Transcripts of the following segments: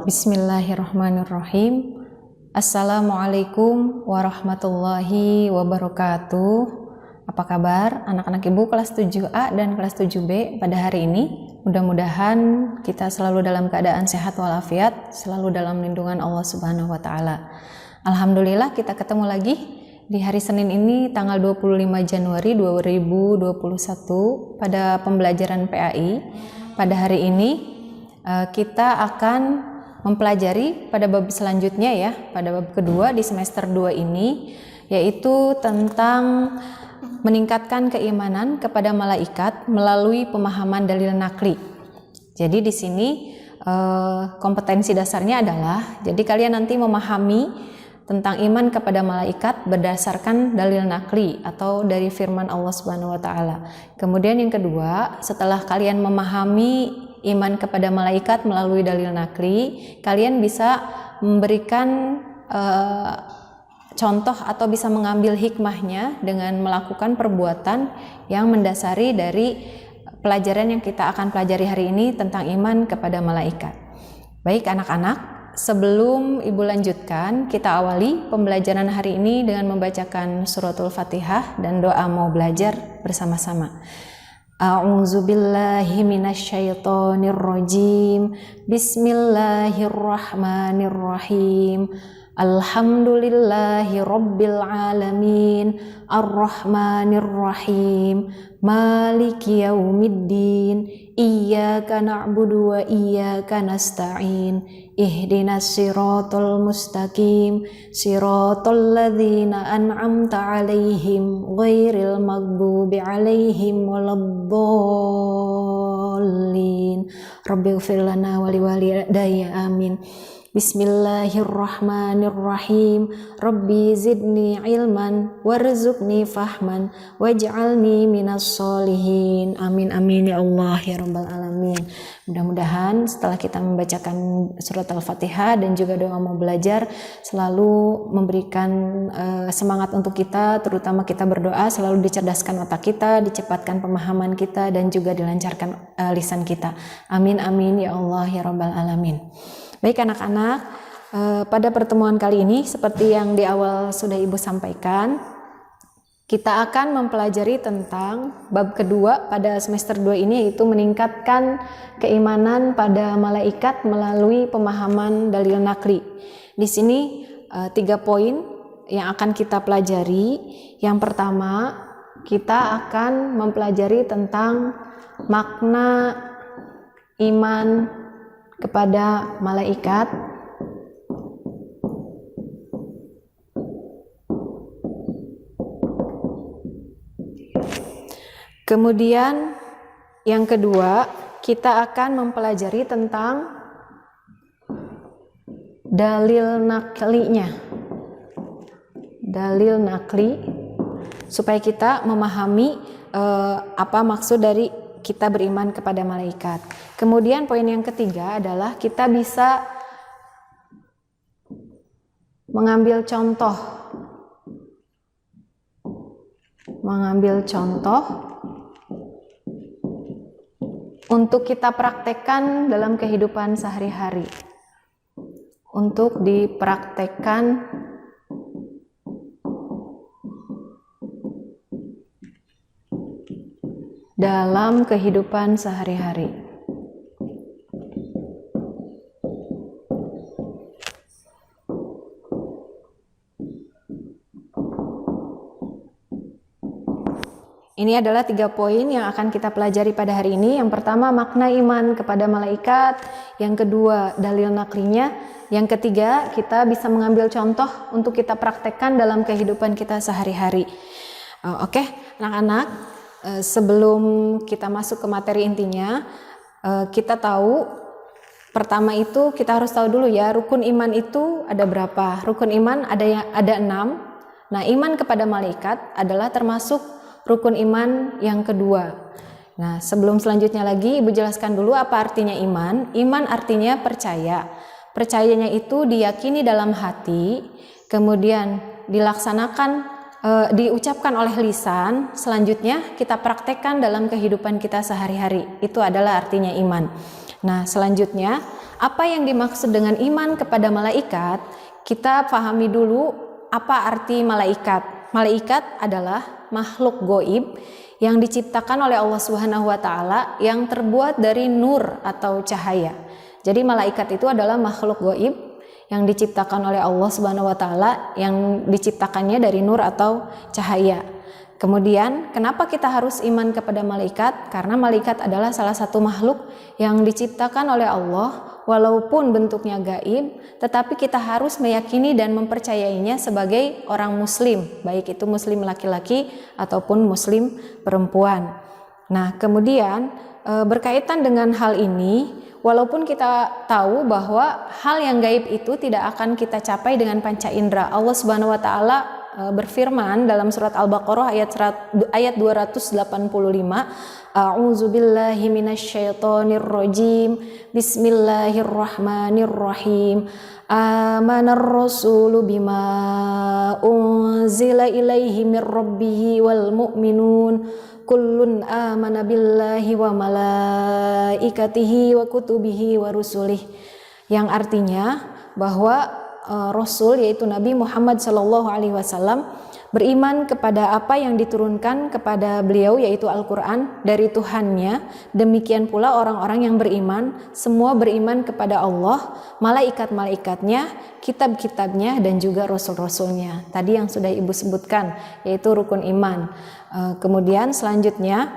Bismillahirrahmanirrahim. Assalamualaikum warahmatullahi wabarakatuh. Apa kabar anak-anak ibu kelas 7A dan kelas 7B pada hari ini? Mudah-mudahan kita selalu dalam keadaan sehat walafiat, selalu dalam lindungan Allah Subhanahu wa taala. Alhamdulillah kita ketemu lagi di hari Senin ini tanggal 25 Januari 2021 pada pembelajaran PAI. Pada hari ini kita akan mempelajari pada bab selanjutnya ya, pada bab kedua di semester 2 ini, yaitu tentang meningkatkan keimanan kepada malaikat melalui pemahaman dalil nakli. Jadi di sini kompetensi dasarnya adalah, jadi kalian nanti memahami tentang iman kepada malaikat berdasarkan dalil nakli atau dari firman Allah Subhanahu wa taala. Kemudian yang kedua, setelah kalian memahami iman kepada malaikat melalui dalil nakli, kalian bisa memberikan contoh atau bisa mengambil hikmahnya dengan melakukan perbuatan yang mendasari dari pelajaran yang kita akan pelajari hari ini tentang iman kepada malaikat. Baik anak-anak, sebelum ibu lanjutkan, kita awali pembelajaran hari ini dengan membacakan suratul Fatihah dan doa mau belajar bersama-sama. A'udzu billahi minasyaitonir rajim. Bismillahirrahmanirrahim. Alhamdulillahi rabbil alamin. Arrahmanir rahim. Maliki yaumiddin. Iyyaka na'budu wa iyyaka nasta'in. Ihdinas siratal mustaqim. Siratal ladzina an'amta 'alaihim ghairil maghdubi 'alaihim waladdallin. Rabbighfir lana wa liwalidayya amin. Bismillahirrahmanirrahim. Rabbi zidni ilman warzuqni fahman waj'alni minas solihin. Amin amin ya Allah ya rabbal alamin. Mudah-mudahan setelah kita membacakan surat Al-Fatihah dan juga doa mau belajar selalu memberikan semangat untuk kita, terutama kita berdoa selalu dicerdaskan otak kita, dicepatkan pemahaman kita dan juga dilancarkan lisan kita. Amin amin ya Allah ya rabbal alamin. Baik anak-anak, pada pertemuan kali ini seperti yang di awal sudah ibu sampaikan, kita akan mempelajari tentang bab kedua pada semester 2 ini, yaitu meningkatkan keimanan pada malaikat melalui pemahaman dalil nakli. Di sini 3 poin yang akan kita pelajari. Yang pertama, kita akan mempelajari tentang makna iman kepada malaikat. Kemudian yang kedua, kita akan mempelajari tentang dalil naklinya. Dalil nakli, supaya kita memahami apa maksud dari kita beriman kepada malaikat. Kemudian poin yang ketiga adalah kita bisa mengambil contoh untuk kita praktekkan dalam kehidupan sehari-hari, untuk dipraktekkan dalam kehidupan sehari-hari. Ini adalah 3 poin yang akan kita pelajari pada hari ini. Yang pertama, makna iman kepada malaikat. Yang kedua, dalil naklinya. Yang ketiga, kita bisa mengambil contoh untuk kita praktekkan dalam kehidupan kita sehari-hari. Oke, anak-anak, sebelum kita masuk ke materi intinya, kita tahu pertama itu kita harus tahu dulu ya, rukun iman itu ada berapa? Rukun iman ada 6. Nah, iman kepada malaikat adalah termasuk rukun iman yang kedua. Nah, sebelum selanjutnya lagi, ibu jelaskan dulu apa artinya iman. Iman artinya percaya. Percayanya itu diyakini dalam hati, kemudian dilaksanakan diucapkan oleh lisan, selanjutnya kita praktekkan dalam kehidupan kita sehari-hari. Itu adalah artinya iman. Nah, selanjutnya apa yang dimaksud dengan iman kepada malaikat? Kita pahami dulu apa arti malaikat. Malaikat adalah makhluk goib yang diciptakan oleh Allah Subhanahu wa taala yang terbuat dari nur atau cahaya. Jadi malaikat itu adalah makhluk goib yang diciptakan oleh Allah Subhanahu wa taala yang diciptakannya dari nur atau cahaya. Kemudian, kenapa kita harus iman kepada malaikat? Karena malaikat adalah salah satu makhluk yang diciptakan oleh Allah, walaupun bentuknya gaib, tetapi kita harus meyakini dan mempercayainya sebagai orang muslim, baik itu muslim laki-laki ataupun muslim perempuan. Nah, kemudian berkaitan dengan hal ini, walaupun kita tahu bahwa hal yang gaib itu tidak akan kita capai dengan panca indera, Allah Subhanahu wa taala berfirman dalam surat Al-Baqarah ayat 285, A'udzubillahi minasyaitonirrajim. Bismillahirrahmanirrahim. Amanar rasulu bima unzila ilaihi mir rabbihi wal mu'minun kullun amana billahi wa malaikatihi wa kutubihi wa rusulih. Yang artinya bahwa Rasul yaitu Nabi Muhammad SAW beriman kepada apa yang diturunkan kepada beliau yaitu Al-Quran dari Tuhannya. Demikian pula orang-orang yang beriman, semua beriman kepada Allah, malaikat-malaikatnya, kitab-kitabnya dan juga rasul-rasulnya. Tadi yang sudah Ibu sebutkan yaitu rukun iman. Kemudian selanjutnya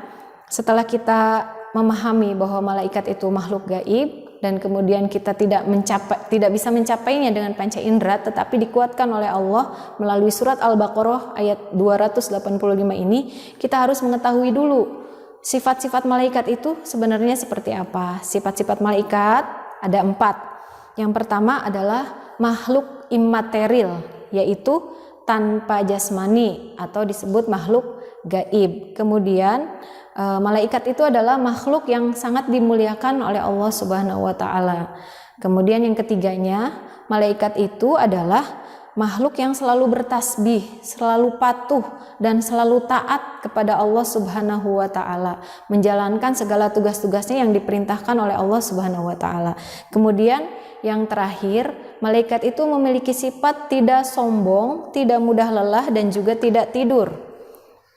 setelah kita memahami bahwa malaikat itu makhluk gaib dan kemudian kita tidak bisa mencapainya dengan panca indera, tetapi dikuatkan oleh Allah melalui surat Al-Baqarah ayat 285 ini, kita harus mengetahui dulu sifat-sifat malaikat itu sebenarnya seperti apa. Sifat-sifat malaikat ada 4. Yang pertama adalah makhluk imaterial, yaitu tanpa jasmani atau disebut makhluk gaib. Kemudian malaikat itu adalah makhluk yang sangat dimuliakan oleh Allah Subhanahu wa taala. Kemudian yang ketiganya, malaikat itu adalah makhluk yang selalu bertasbih, selalu patuh dan selalu taat kepada Allah Subhanahu wa taala, menjalankan segala tugas-tugasnya yang diperintahkan oleh Allah Subhanahu wa taala. Kemudian yang terakhir, malaikat itu memiliki sifat tidak sombong, tidak mudah lelah dan juga tidak tidur.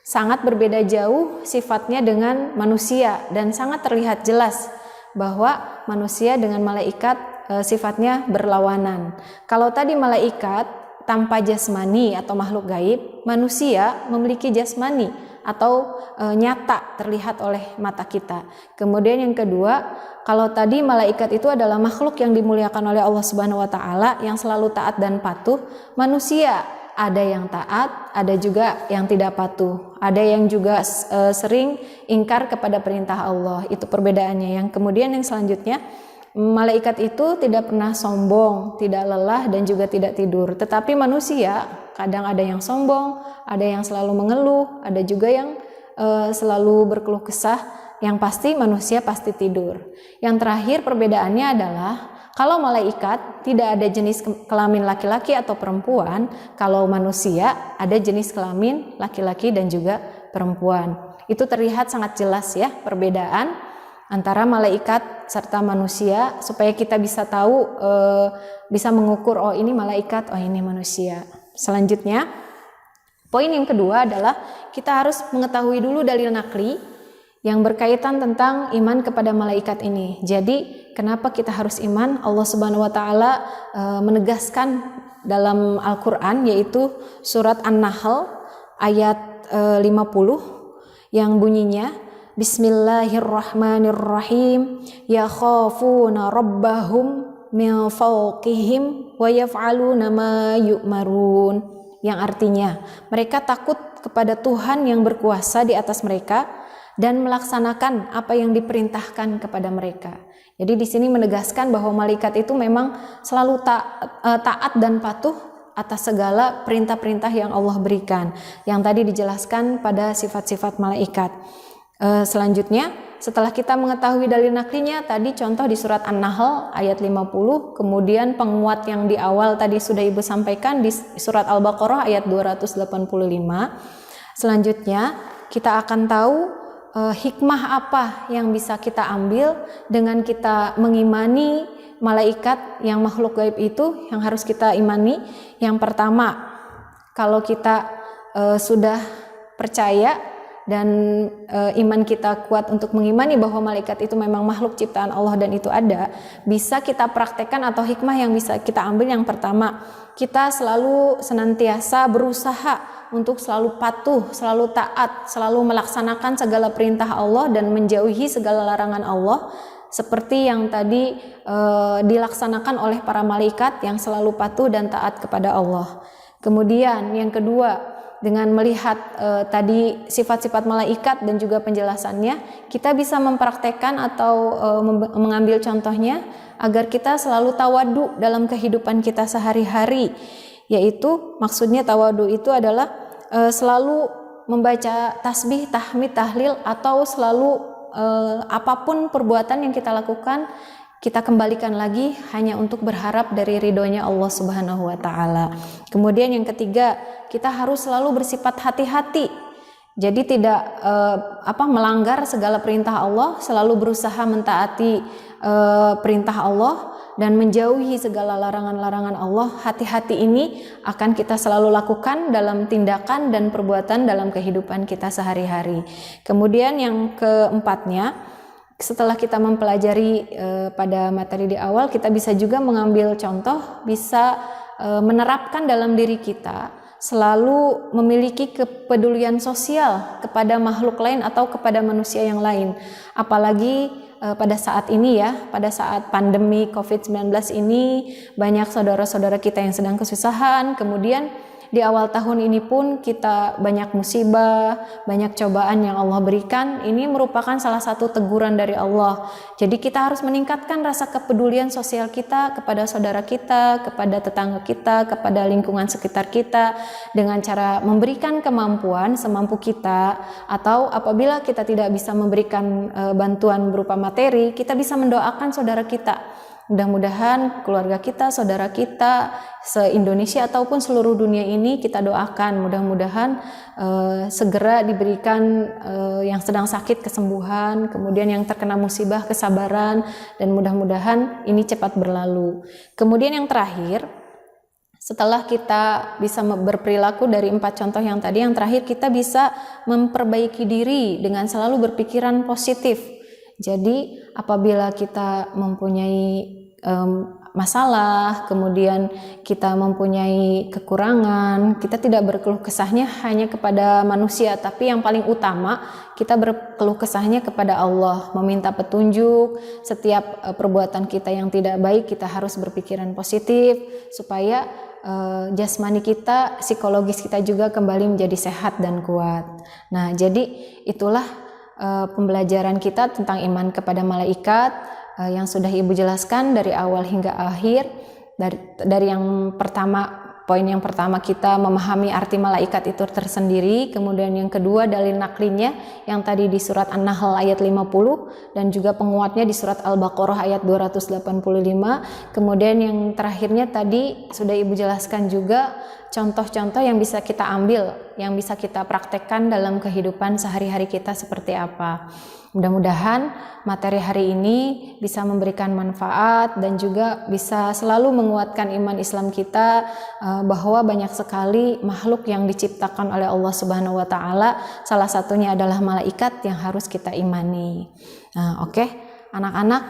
Sangat berbeda jauh sifatnya dengan manusia dan sangat terlihat jelas bahwa manusia dengan malaikat sifatnya berlawanan. Kalau tadi malaikat tanpa jasmani atau makhluk gaib, manusia memiliki jasmani atau nyata terlihat oleh mata kita. Kemudian yang kedua, kalau tadi malaikat itu adalah makhluk yang dimuliakan oleh Allah Subhanahu wa taala yang selalu taat dan patuh, manusia ada yang taat, ada juga yang tidak patuh, ada yang juga sering ingkar kepada perintah Allah. Itu perbedaannya. Yang kemudian yang selanjutnya, malaikat itu tidak pernah sombong, tidak lelah dan juga tidak tidur. Tetapi manusia kadang ada yang sombong, ada yang selalu mengeluh, ada juga yang selalu berkeluh kesah. Yang pasti manusia pasti tidur. Yang terakhir perbedaannya adalah kalau malaikat tidak ada jenis kelamin laki-laki atau perempuan, kalau manusia ada jenis kelamin laki-laki dan juga perempuan. Itu terlihat sangat jelas ya perbedaan antara malaikat serta manusia, supaya kita bisa tahu, bisa mengukur, oh ini malaikat, oh ini manusia. Selanjutnya, poin yang kedua adalah kita harus mengetahui dulu dalil nakli yang berkaitan tentang iman kepada malaikat ini. Jadi kenapa kita harus iman? Allah Subhanahu wa taala menegaskan dalam Al-Qur'an, yaitu surat An-Nahl ayat 50 yang bunyinya Bismillahirrahmanirrahim, yakhafuna rabbahum min fawqihim wa yaf'aluna ma yu'marun, yang artinya mereka takut kepada Tuhan yang berkuasa di atas mereka dan melaksanakan apa yang diperintahkan kepada mereka. Jadi di sini menegaskan bahwa malaikat itu memang selalu taat dan patuh atas segala perintah-perintah yang Allah berikan. Yang tadi dijelaskan pada sifat-sifat malaikat. Selanjutnya setelah kita mengetahui dalil naklinya, tadi contoh di surat An-Nahl ayat 50, kemudian penguat yang di awal tadi sudah Ibu sampaikan di surat Al-Baqarah ayat 285. Selanjutnya kita akan tahu hikmah apa yang bisa kita ambil dengan kita mengimani malaikat yang makhluk gaib itu yang harus kita imani. Yang pertama, kalau kita sudah percaya dan iman kita kuat untuk mengimani bahwa malaikat itu memang makhluk ciptaan Allah dan itu ada, bisa kita praktekkan atau hikmah yang bisa kita ambil. Yang pertama, kita selalu senantiasa berusaha untuk selalu patuh, selalu taat, selalu melaksanakan segala perintah Allah dan menjauhi segala larangan Allah, seperti yang tadi dilaksanakan oleh para malaikat yang selalu patuh dan taat kepada Allah. Kemudian yang kedua, dengan melihat tadi sifat-sifat malaikat dan juga penjelasannya, kita bisa mempraktekkan atau mengambil contohnya agar kita selalu tawadu dalam kehidupan kita sehari-hari. Yaitu maksudnya tawadu itu adalah selalu membaca tasbih, tahmid, tahlil, atau selalu apapun perbuatan yang kita lakukan, kita kembalikan lagi hanya untuk berharap dari ridhonya Allah Subhanahu wa Ta'ala. Kemudian yang ketiga, kita harus selalu bersifat hati-hati. Jadi tidak melanggar segala perintah Allah, selalu berusaha mentaati perintah Allah dan menjauhi segala larangan-larangan Allah. Hati-hati ini akan kita selalu lakukan dalam tindakan dan perbuatan dalam kehidupan kita sehari-hari. Kemudian yang keempatnya, setelah kita mempelajari pada materi di awal, kita bisa juga mengambil contoh, bisa menerapkan dalam diri kita selalu memiliki kepedulian sosial kepada makhluk lain atau kepada manusia yang lain. Apalagi pada saat ini ya, pada saat pandemi COVID-19 ini, banyak saudara-saudara kita yang sedang kesusahan. Kemudian di awal tahun ini pun kita banyak musibah, banyak cobaan yang Allah berikan. Ini merupakan salah satu teguran dari Allah. Jadi kita harus meningkatkan rasa kepedulian sosial kita kepada saudara kita, kepada tetangga kita, kepada lingkungan sekitar kita, dengan cara memberikan kemampuan semampu kita, atau apabila kita tidak bisa memberikan bantuan berupa materi, kita bisa mendoakan saudara kita. Mudah-mudahan keluarga kita, saudara kita, se-Indonesia ataupun seluruh dunia ini kita doakan. Mudah-mudahan segera diberikan yang sedang sakit kesembuhan, kemudian yang terkena musibah kesabaran, dan mudah-mudahan ini cepat berlalu. Kemudian yang terakhir, setelah kita bisa berperilaku dari 4 contoh yang tadi, yang terakhir kita bisa memperbaiki diri dengan selalu berpikiran positif. Jadi apabila kita mempunyai masalah, kemudian kita mempunyai kekurangan, kita tidak berkeluh kesahnya hanya kepada manusia, tapi yang paling utama kita berkeluh kesahnya kepada Allah, meminta petunjuk. Setiap perbuatan kita yang tidak baik, kita harus berpikiran positif supaya jasmani kita, psikologis kita juga kembali menjadi sehat dan kuat. Nah, jadi itulah pembelajaran kita tentang iman kepada malaikat yang sudah Ibu jelaskan dari awal hingga akhir. Dari yang pertama, poin yang pertama, kita memahami arti malaikat itu tersendiri. Kemudian yang kedua, dalil naklinya yang tadi di surat An-Nahl ayat 50 dan juga penguatnya di surat Al-Baqarah ayat 285. Kemudian yang terakhirnya tadi sudah Ibu jelaskan juga contoh-contoh yang bisa kita ambil, yang bisa kita praktekkan dalam kehidupan sehari-hari kita seperti apa. Mudah-mudahan materi hari ini bisa memberikan manfaat dan juga bisa selalu menguatkan iman Islam kita, bahwa banyak sekali makhluk yang diciptakan oleh Allah Subhanahu wa Ta'ala. Salah satunya adalah malaikat yang harus kita imani. Nah, oke, anak-anak,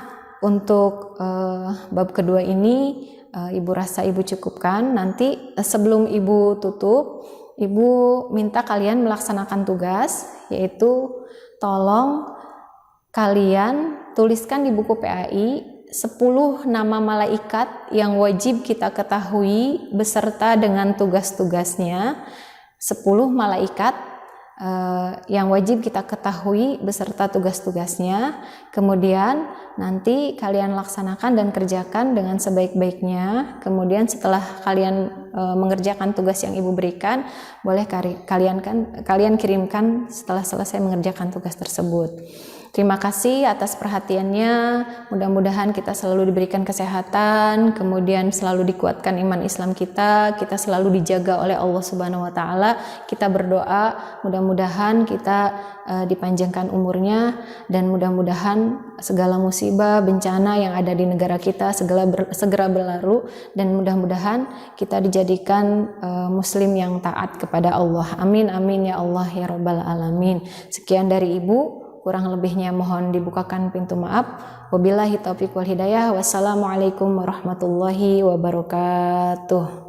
untuk bab kedua ini Ibu rasa Ibu cukupkan. Nanti sebelum Ibu tutup, Ibu minta kalian melaksanakan tugas, yaitu tolong kalian tuliskan di buku PAI 10 nama malaikat yang wajib kita ketahui beserta dengan tugas-tugasnya. 10 malaikat yang wajib kita ketahui beserta tugas-tugasnya. Kemudian nanti kalian laksanakan dan kerjakan dengan sebaik-baiknya. Kemudian setelah kalian mengerjakan tugas yang Ibu berikan, boleh kalian kirimkan setelah selesai mengerjakan tugas tersebut. Terima kasih atas perhatiannya. Mudah-mudahan kita selalu diberikan kesehatan, kemudian selalu dikuatkan iman Islam kita selalu dijaga oleh Allah Subhanahu wa taala. Kita berdoa mudah-mudahan kita dipanjangkan umurnya, dan mudah-mudahan segala musibah, bencana yang ada di negara kita segera berlalu, dan mudah-mudahan kita dijadikan muslim yang taat kepada Allah. Amin amin ya Allah ya rabbal alamin. Sekian dari Ibu, kurang lebihnya mohon dibukakan pintu maaf. Wabillahi taufiq wal hidayah. Wassalamualaikum warahmatullahi wabarakatuh.